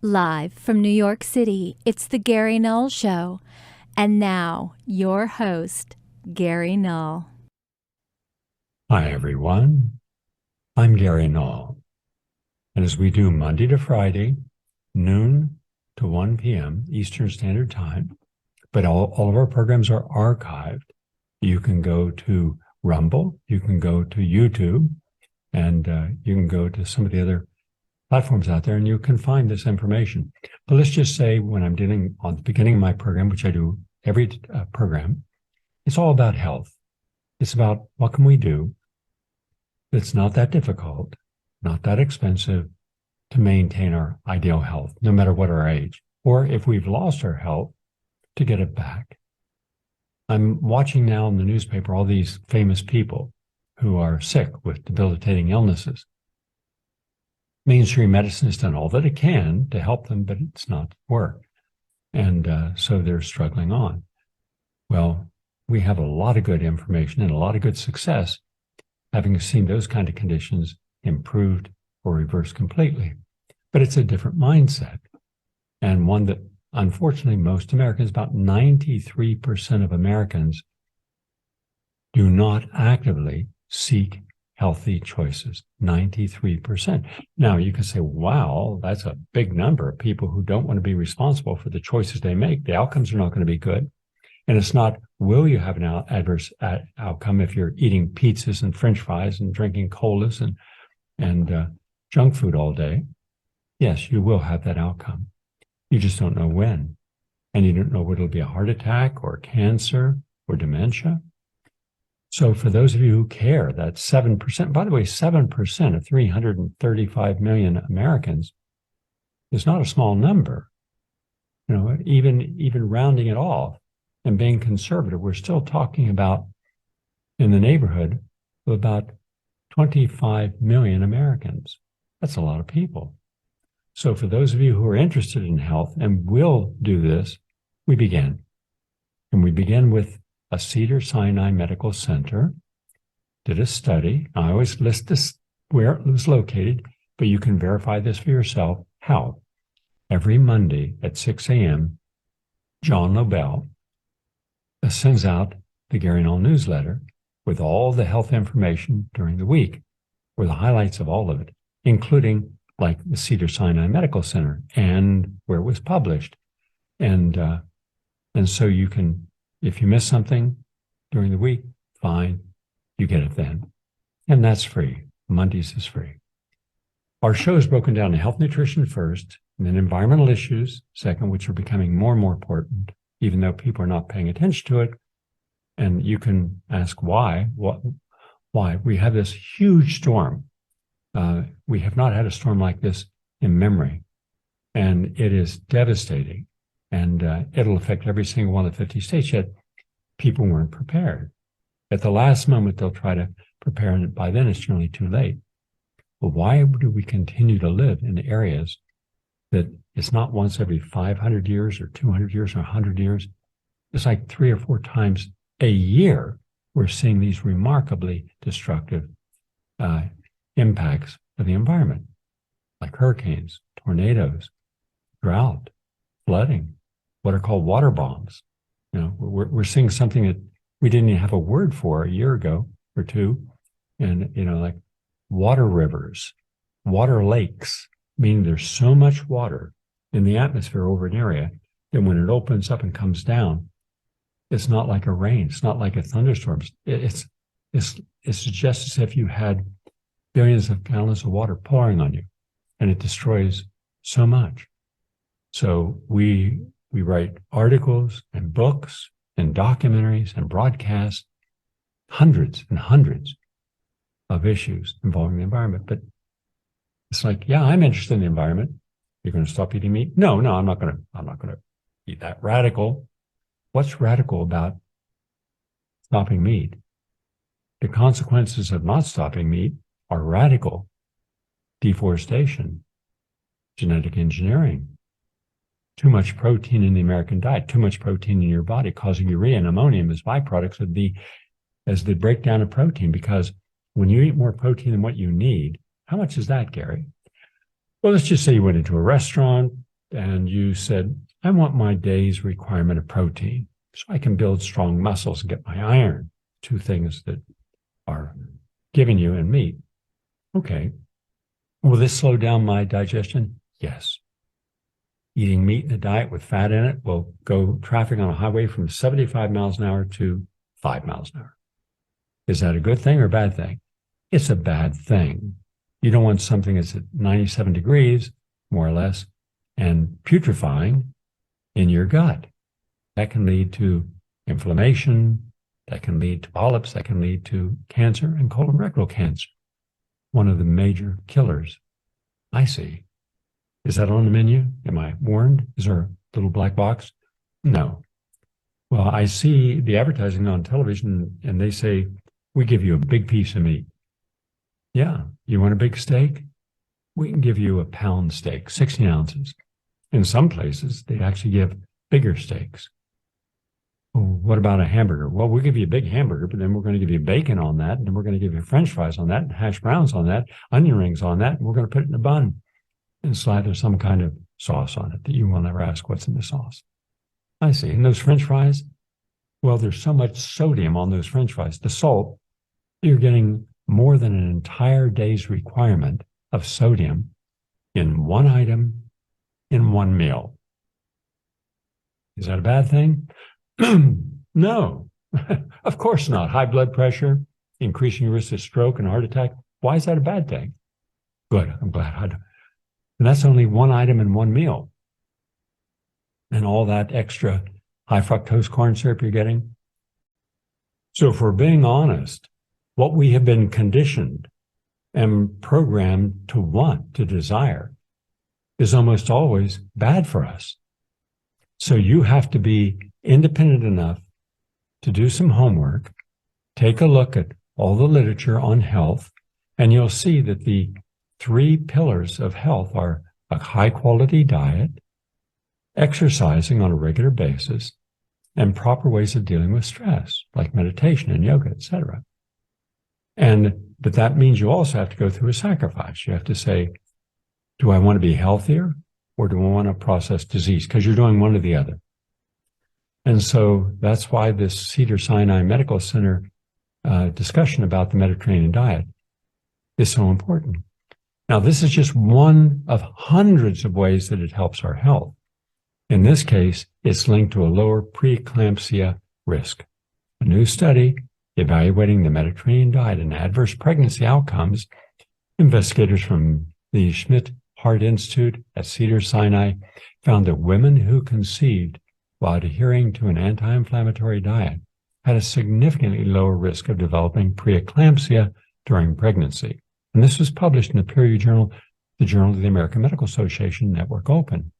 Live from New York City, it's the Gary Null Show. And now, your host, Gary Null. Hi, everyone. I'm Gary Null. And as we do Monday to Friday, noon to 1 p.m. Eastern Standard Time, but all of our programs are archived. You can go to Rumble, you can go to YouTube, and you can go to some of the other platforms out there, and you can find this information. But let's just say when I'm dealing on the beginning of my program, which I do every program, it's all about health. It's about what can we do that's not that difficult, not that expensive to maintain our ideal health, no matter what our age, or if we've lost our health, to get it back. I'm watching now in the newspaper all these famous people who are sick with debilitating illnesses. Mainstream medicine has done all that it can to help them, but it's not work. And so they're struggling on. Well, we have a lot of good information and a lot of good success having seen those kind of conditions improved or reversed completely. But it's a different mindset, and one that unfortunately most Americans, about 93% of Americans, do not actively seek healthy choices. 93%. Now you can say, wow, that's a big number of people who don't want to be responsible for the choices they make. The outcomes are not going to be good. And it's not, will you have an adverse outcome if you're eating pizzas and French fries and drinking colas and junk food all day? Yes, you will have that outcome. You just don't know when. And you don't know whether it'll be a heart attack or cancer or dementia. So for those of you who care, that 7%, by the way, 7% of 335 million Americans is not a small number. You know, even rounding it off and being conservative, we're still talking about in the neighborhood of about 25 million Americans. That's a lot of people. So for those of you who are interested in health and will do this, we begin. And we begin with a Cedars-Sinai Medical Center did a study. I always list this where it was located, but you can verify this for yourself. How? Every Monday at 6 a.m., John Lobel sends out the Gary Null newsletter with all the health information during the week, or the highlights of all of it, including like the Cedars-Sinai Medical Center and where it was published. And so you can, if you miss something during the week, fine, you get it then. And that's free. Mondays is free. Our show is broken down to health nutrition first, and then environmental issues second, which are becoming more and more important, even though people are not paying attention to it. And you can ask why. Why? We have this huge storm. We have not had a storm like this in memory, and it is devastating. And it'll affect every single one of the 50 states, yet people weren't prepared. At the last moment, they'll try to prepare, and by then it's generally too late. But why do we continue to live in areas that it's not once every 500 years or 200 years or 100 years? It's like 3 or 4 times a year we're seeing these remarkably destructive impacts of the environment, like hurricanes, tornadoes, drought, flooding, what are called water bombs. You know, we're seeing something that we didn't even have a word for a year ago or two. And, you know, like water rivers, water lakes, meaning there's so much water in the atmosphere over an area that when it opens up and comes down, it's not like a rain. It's not like a thunderstorm. It's just as if you had billions of gallons of water pouring on you, and it destroys so much. So we write articles and books and documentaries and broadcasts, hundreds and hundreds of issues involving the environment. But it's like, yeah, I'm interested in the environment. You're going to stop eating meat? No, I'm not going to be that radical. What's radical about stopping meat? The consequences of not stopping meat are radical. Deforestation, genetic engineering, too much protein in the American diet, too much protein in your body causing urea and ammonium as byproducts of the breakdown of protein. Because when you eat more protein than what you need, how much is that, Gary? Well, let's just say you went into a restaurant and you said, I want my day's requirement of protein so I can build strong muscles and get my iron, two things that are given you in meat. Okay. Will this slow down my digestion? Yes. Eating meat in a diet with fat in it will go traffic on a highway from 75 miles an hour to 5 miles an hour. Is that a good thing or a bad thing? It's a bad thing. You don't want something that's at 97 degrees, more or less, and putrefying in your gut. That can lead to inflammation, that can lead to polyps, that can lead to cancer and colorectal cancer. One of the major killers I see. Is that on the menu? Am I warned? Is there a little black box? No. Well, I see the advertising on television and they say, we give you a big piece of meat. Yeah. You want a big steak? We can give you a pound steak, 16 ounces. In some places, they actually give bigger steaks. Well, what about a hamburger? Well, we'll give you a big hamburger, but then we're going to give you bacon on that, and then we're going to give you French fries on that, and hash browns on that, onion rings on that, and we're going to put it in a bun and slather some kind of sauce on it that you will never ask what's in the sauce. I see. And those French fries, well, there's so much sodium on those French fries. The salt, you're getting more than an entire day's requirement of sodium in one item in one meal. Is that a bad thing? No, of course not. High blood pressure, increasing your risk of stroke and heart attack. Why is that a bad thing? Good. I'm glad. And that's only one item in one meal. And all that extra high fructose corn syrup you're getting. So if we're being honest, what we have been conditioned and programmed to want, to desire, is almost always bad for us. So you have to be independent enough to do some homework, take a look at all the literature on health, and you'll see that the 3 pillars of health are a high-quality diet, exercising on a regular basis, and proper ways of dealing with stress, like meditation and yoga, etc. But that means you also have to go through a sacrifice. You have to say, do I want to be healthier or do I want to process disease? Because you're doing one or the other. And so that's why this Cedars-Sinai Medical Center discussion about the Mediterranean diet is so important. Now, this is just one of hundreds of ways that it helps our health. In this case, it's linked to a lower preeclampsia risk. A new study evaluating the Mediterranean diet and adverse pregnancy outcomes, investigators from the Schmidt Heart Institute at Cedars-Sinai found that women who conceived while adhering to an anti-inflammatory diet had a significantly lower risk of developing preeclampsia during pregnancy. And this was published in the peer-reviewed journal, the Journal of the American Medical Association Network Open.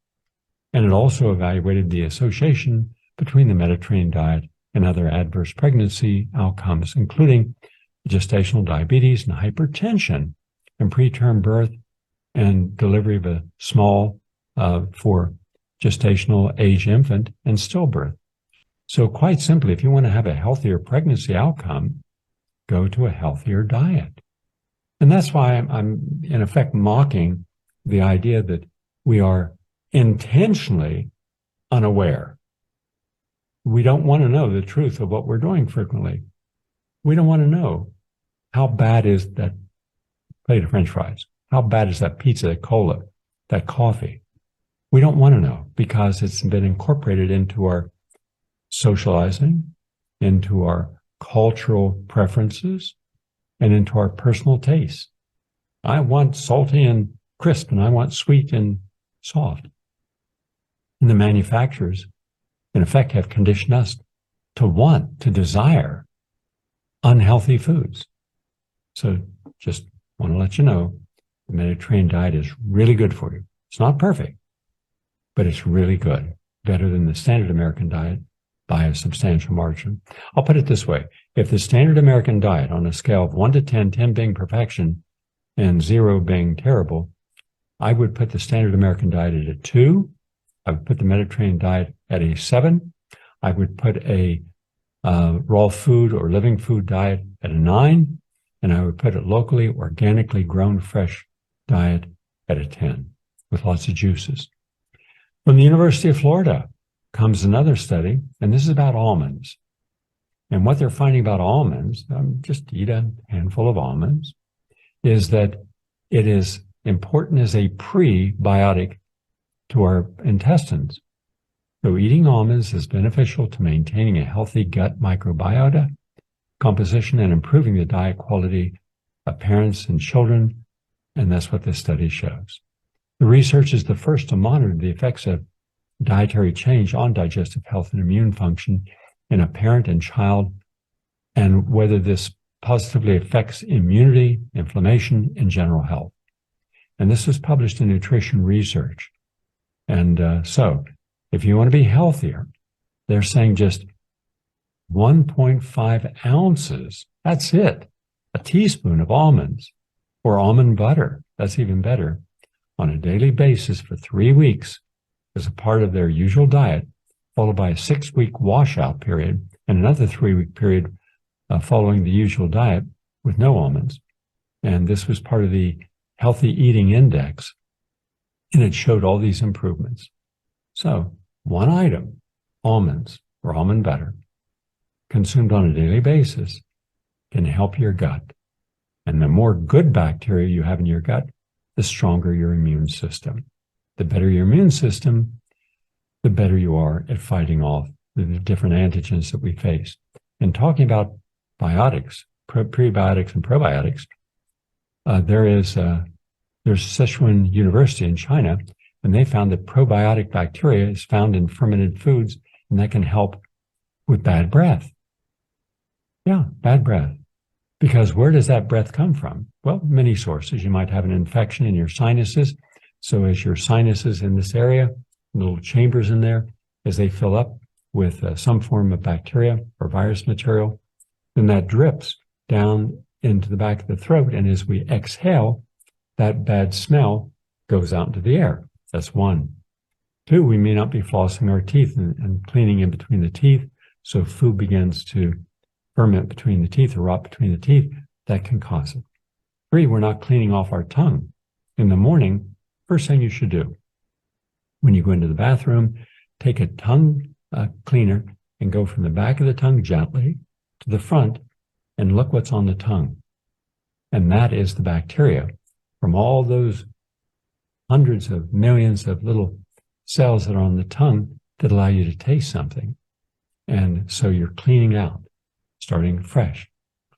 And it also evaluated the association between the Mediterranean diet and other adverse pregnancy outcomes, including gestational diabetes and hypertension and preterm birth and delivery of a small for gestational age infant and stillbirth. So quite simply, if you want to have a healthier pregnancy outcome, go to a healthier diet. And that's why I'm in effect mocking the idea that we are intentionally unaware. We don't want to know the truth of what we're doing frequently. We don't want to know how bad is that plate of French fries? How bad is that pizza, that cola, that coffee? We don't want to know because it's been incorporated into our socializing, into our cultural preferences, and into our personal tastes. I want salty and crisp, and I want sweet and soft. And the manufacturers, in effect, have conditioned us to want, to desire unhealthy foods. So just want to let you know, the Mediterranean diet is really good for you. It's not perfect, but it's really good. Better than the standard American diet by a substantial margin. I'll put it this way. If the standard American diet on a scale of 1 to 10, 10 being perfection and 0 being terrible, I would put the standard American diet at a 2. I would put the Mediterranean diet at a 7. I would put a raw food or living food diet at a 9. And I would put a locally, organically grown fresh diet at a 10 with lots of juices. From the University of Florida comes another study, and this is about almonds. And what they're finding about almonds, just eat a handful of almonds, is that it is important as a prebiotic to our intestines. So eating almonds is beneficial to maintaining a healthy gut microbiota composition and improving the diet quality of parents and children. And that's what this study shows. The research is the first to monitor the effects of dietary change on digestive health and immune function in a parent and child, and whether this positively affects immunity, inflammation, and general health. And this was published in Nutrition Research. And so if you want to be healthier, they're saying just 1.5 ounces, that's it, a teaspoon of almonds or almond butter, that's even better, on a daily basis for 3 weeks as a part of their usual diet, followed by a 6-week washout period and another 3-week period following the usual diet with no almonds. And this was part of the Healthy Eating Index, and it showed all these improvements. So one item, almonds or almond butter, consumed on a daily basis can help your gut. And the more good bacteria you have in your gut, the stronger your immune system. The better your immune system, the better you are at fighting off the different antigens that we face. And talking about biotics, prebiotics and probiotics, there's Sichuan University in China, and they found that probiotic bacteria is found in fermented foods, and that can help with bad breath. Yeah, bad breath. Because where does that breath come from? Well, many sources. You might have an infection in your sinuses. So as your sinuses in this area, little chambers in there, as they fill up with some form of bacteria or virus material, then that drips down into the back of the throat. And as we exhale, that bad smell goes out into the air. That's one. Two, we may not be flossing our teeth and cleaning in between the teeth. So food begins to ferment between the teeth or rot between the teeth. That can cause it. Three, we're not cleaning off our tongue. In the morning, first thing you should do when you go into the bathroom, take a tongue cleaner and go from the back of the tongue gently to the front and look what's on the tongue. And that is the bacteria from all those hundreds of millions of little cells that are on the tongue that allow you to taste something. And so you're cleaning out, starting fresh,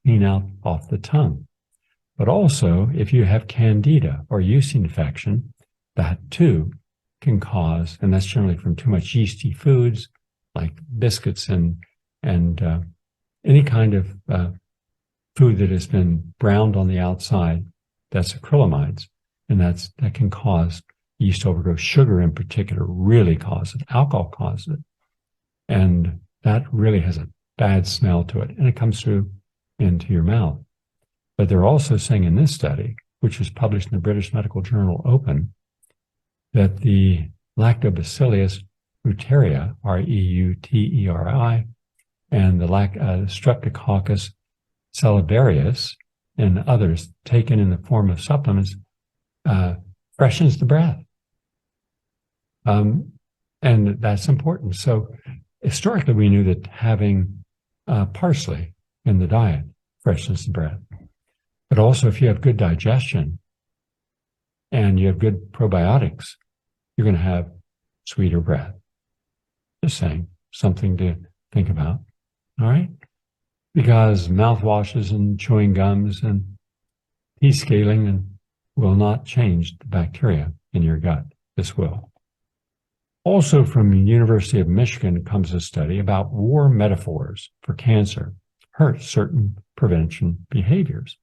clean out off the tongue. But also, if you have candida or yeast infection, that too can cause, and that's generally from too much yeasty foods like biscuits and any kind of food that has been browned on the outside. That's acrylamide, and that can cause yeast overgrowth. Sugar in particular really causes it. Alcohol causes it. And that really has a bad smell to it, and it comes through into your mouth. But they're also saying in this study, which was published in the British Medical Journal Open, that the Lactobacillus reuteri, R-E-U-T-E-R-I, and the Streptococcus salivarius and others taken in the form of supplements freshens the breath. And that's important. So historically, we knew that having parsley in the diet freshens the breath. But also, if you have good digestion and you have good probiotics, you're going to have sweeter breath. Just saying, something to think about. All right? Because mouthwashes and chewing gums and tea scaling will not change the bacteria in your gut. This will. Also from the University of Michigan comes a study about war metaphors for cancer hurt certain prevention behaviors.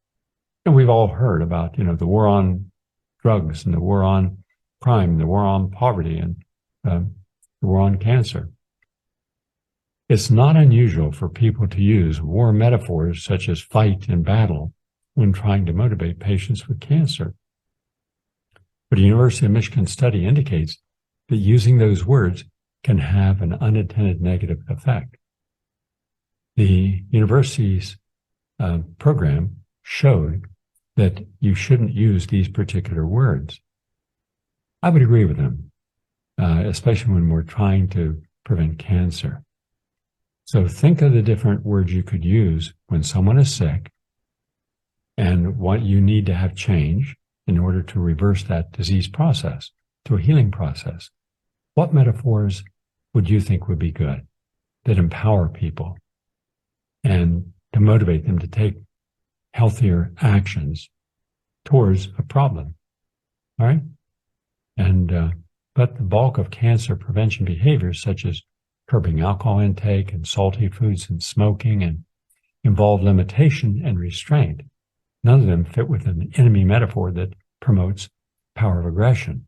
And we've all heard about, the war on drugs and the war on crime, the war on poverty, and the war on cancer. It's not unusual for people to use war metaphors such as fight and battle when trying to motivate patients with cancer. But a University of Michigan study indicates that using those words can have an unintended negative effect. The university's program showed that you shouldn't use these particular words. I would agree with them. especially when we're trying to prevent cancer. So think of the different words you could use when someone is sick and what you need to have change in order to reverse that disease process to a healing process. What metaphors would you think would be good that empower people and to motivate them to take healthier actions towards a problem? All right. But the bulk of cancer prevention behaviors, such as curbing alcohol intake and salty foods and smoking, and involve limitation and restraint. None of them fit with an enemy metaphor that promotes power of aggression.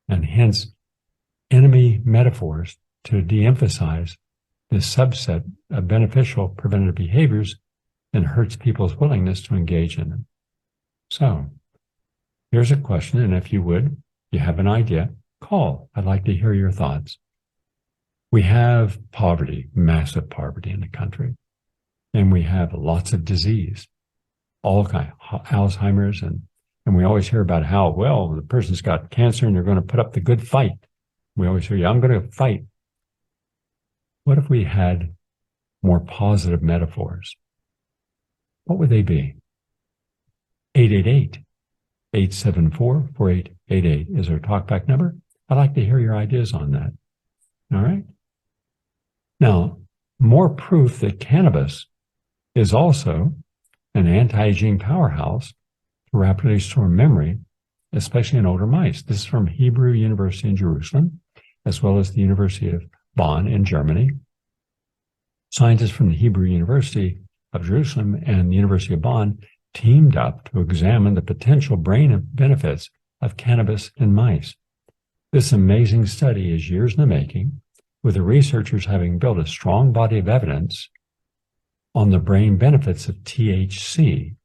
And hence, enemy metaphors to de-emphasize this subset of beneficial preventative behaviors and hurts people's willingness to engage in them. So, here's a question, and if you would, you have an idea, call. I'd like to hear your thoughts. We have poverty, massive poverty in the country, and we have lots of disease, all kinds, Alzheimer's, and we always hear about how, well, the person's got cancer and they're going to put up the good fight. We always hear, yeah, I'm going to fight. What if we had more positive metaphors? What would they be? 888-874-4888 is our talkback number. I'd like to hear your ideas on that. All right. Now, more proof that cannabis is also an anti-aging powerhouse to rapidly restore memory, especially in older mice. This is from Hebrew University in Jerusalem, as well as the University of Bonn in Germany. Scientists from the Hebrew University of Jerusalem and the University of Bonn teamed up to examine the potential brain benefits of cannabis in mice. This amazing study is years in the making, with the researchers having built a strong body of evidence on the brain benefits of THC.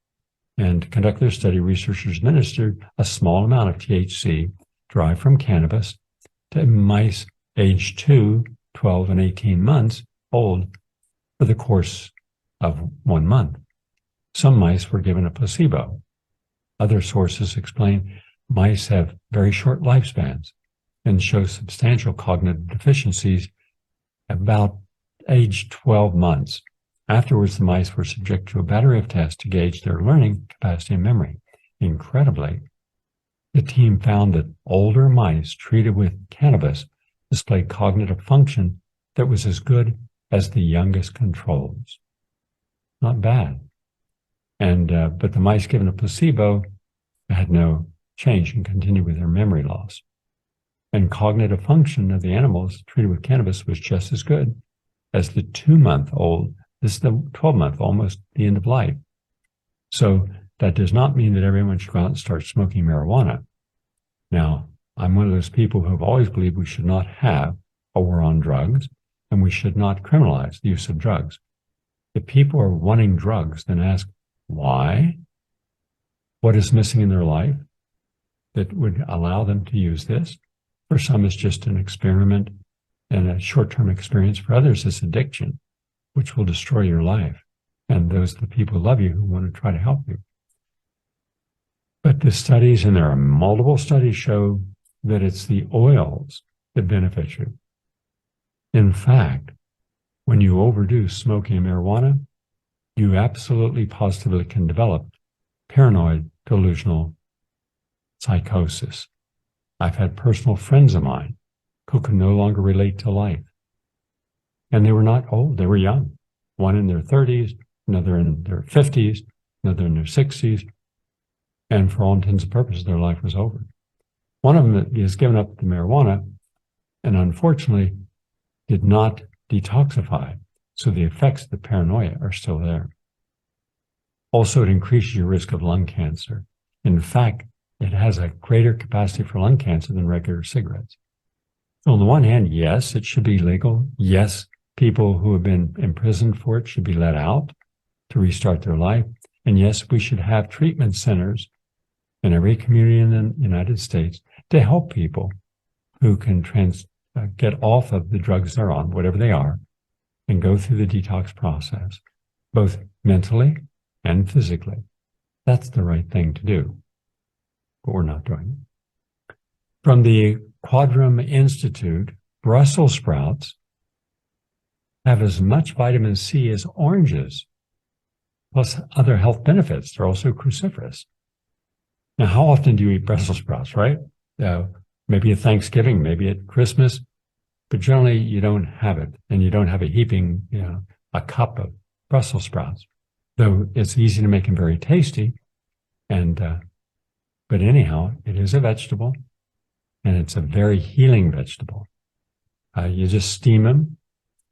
And to conduct their study, researchers administered a small amount of THC derived from cannabis to mice aged 2, 12, and 18 months old for the course of 1 month. Some mice were given a placebo. Other sources explain mice have very short lifespans and show substantial cognitive deficiencies about age 12 months. Afterwards, the mice were subject to a battery of tests to gauge their learning capacity and memory. Incredibly, the team found that older mice treated with cannabis displayed cognitive function that was as good as the youngest controls. Not bad. But the mice given a placebo had no change and continued with their memory loss. And cognitive function of the animals treated with cannabis was just as good as the 2-month-old. This is the 12-month, almost the end of life. So that does not mean that everyone should go out and start smoking marijuana. Now, I'm one of those people who have always believed we should not have a war on drugs, and we should not criminalize the use of drugs. If people are wanting drugs, then ask why? What is missing in their life that would allow them to use this? For some, it's just an experiment and a short-term experience. For others, it's addiction, which will destroy your life. And those are the people who love you who want to try to help you. But the studies, and there are multiple studies, show that it's the oils that benefit you. In fact, when you overdo smoking and marijuana, you absolutely positively can develop paranoid delusional psychosis. I've had personal friends of mine who could no longer relate to life. And they were not old, they were young. One in their 30s, another in their 50s, another in their 60s. And for all intents and purposes, their life was over. One of them has given up the marijuana and unfortunately did not detoxify. So the effects of the paranoia are still there. Also, it increases your risk of lung cancer. In fact, it has a greater capacity for lung cancer than regular cigarettes. So on the one hand, yes, it should be legal. Yes, people who have been imprisoned for it should be let out to restart their life. And yes, we should have treatment centers in every community in the United States to help people who can get off of the drugs they're on, whatever they are, and go through the detox process, both mentally and physically. That's the right thing to do, but we're not doing it. From the Quadrum Institute Brussels sprouts have as much vitamin C as oranges, plus other health benefits. They're also cruciferous. Now, how often do you eat Brussels sprouts, right? Maybe at Thanksgiving, maybe at Christmas, but generally you don't have it, and you don't have a heaping, a cup of Brussels sprouts. Though it's easy to make them very tasty, but anyhow, it is a vegetable, and it's a very healing vegetable. You just steam them,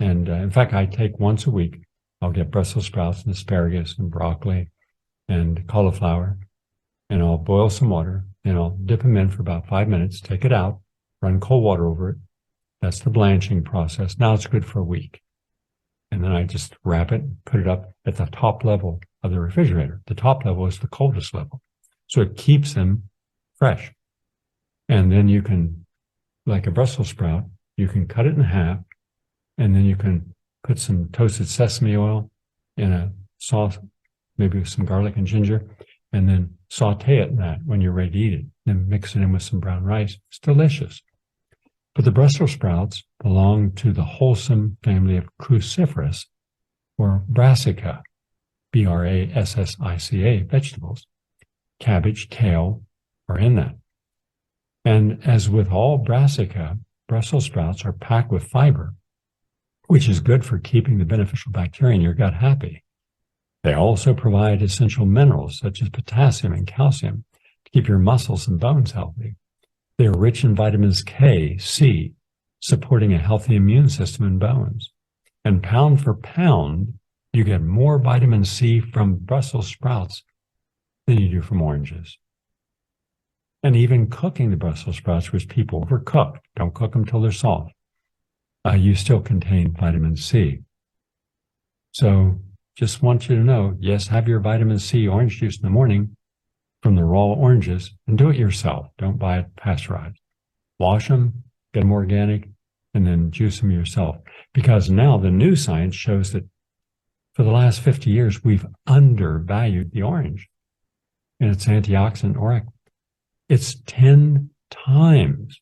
and in fact, I take once a week. I'll get Brussels sprouts and asparagus and broccoli and cauliflower, and I'll boil some water, and I'll dip them in for about 5 minutes, take it out, run cold water over it. That's the blanching process. Now it's good for a week. And then I just wrap it, put it up at the top level of the refrigerator. The top level is the coldest level. So it keeps them fresh. And then you can, like a Brussels sprout, you can cut it in half, and then you can put some toasted sesame oil in a sauce, maybe with some garlic and ginger, and then saute it in that when you're ready to eat it. Then mix it in with some brown rice. It's delicious. But the Brussels sprouts belong to the wholesome family of Cruciferous, or Brassica, Brassica vegetables. Cabbage, kale are in that. And as with all Brassica, Brussels sprouts are packed with fiber, which is good for keeping the beneficial bacteria in your gut happy. They also provide essential minerals such as potassium and calcium to keep your muscles and bones healthy. They are rich in vitamins K, C, supporting a healthy immune system and bones. And pound for pound, you get more vitamin C from Brussels sprouts than you do from oranges. And even cooking the Brussels sprouts, which people overcook, don't cook them till they're soft, you still contain vitamin C. So just want you to know, yes, have your vitamin C orange juice in the morning from the raw oranges, and do it yourself. Don't buy it pasteurized. Wash them, get them organic, and then juice them yourself. Because now the new science shows that for the last 50 years, we've undervalued the orange and its antioxidant aura. It's 10 times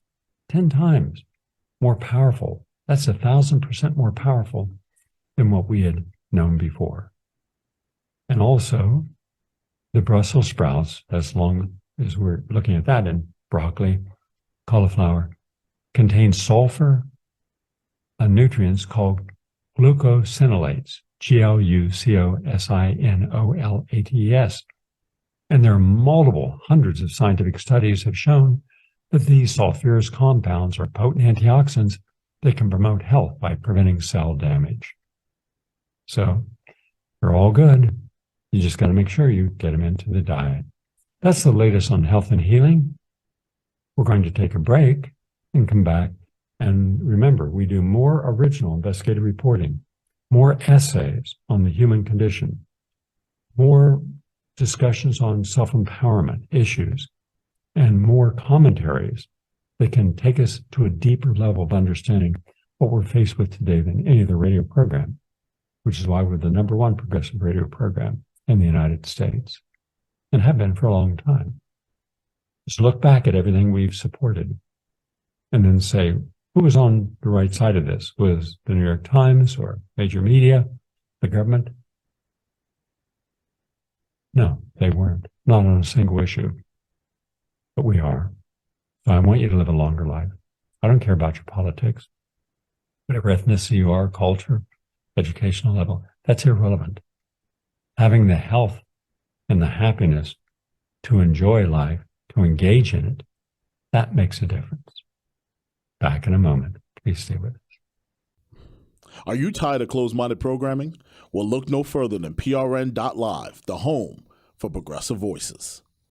more powerful. That's 1,000% more powerful than what we had known before. And also, the Brussels sprouts, as long as we're looking at that, and broccoli, cauliflower, contain sulfur nutrients called glucosinolates, glucosinolates. And there are multiple hundreds of scientific studies have shown that these sulfurous compounds are potent antioxidants that can promote health by preventing cell damage. So they're all good. You just got to make sure you get them into the diet. That's the latest on health and healing. We're going to take a break and come back. And remember, we do more original investigative reporting, more essays on the human condition, more discussions on self-empowerment issues, and more commentaries that can take us to a deeper level of understanding what we're faced with today than any other radio program, which is why we're the #1 progressive radio program in the United States, and have been for a long time. Just look back at everything we've supported and then say, who was on the right side of this? Was the New York Times or major media, the government? No, they weren't. Not on a single issue. But we are. So I want you to live a longer life. I don't care about your politics, whatever ethnicity you are, culture, educational level, that's irrelevant. Having the health and the happiness to enjoy life, to engage in it, that makes a difference. Back in a moment. Please stay with us. Are you tired of closed-minded programming? Well, look no further than PRN.Live, the home for progressive voices.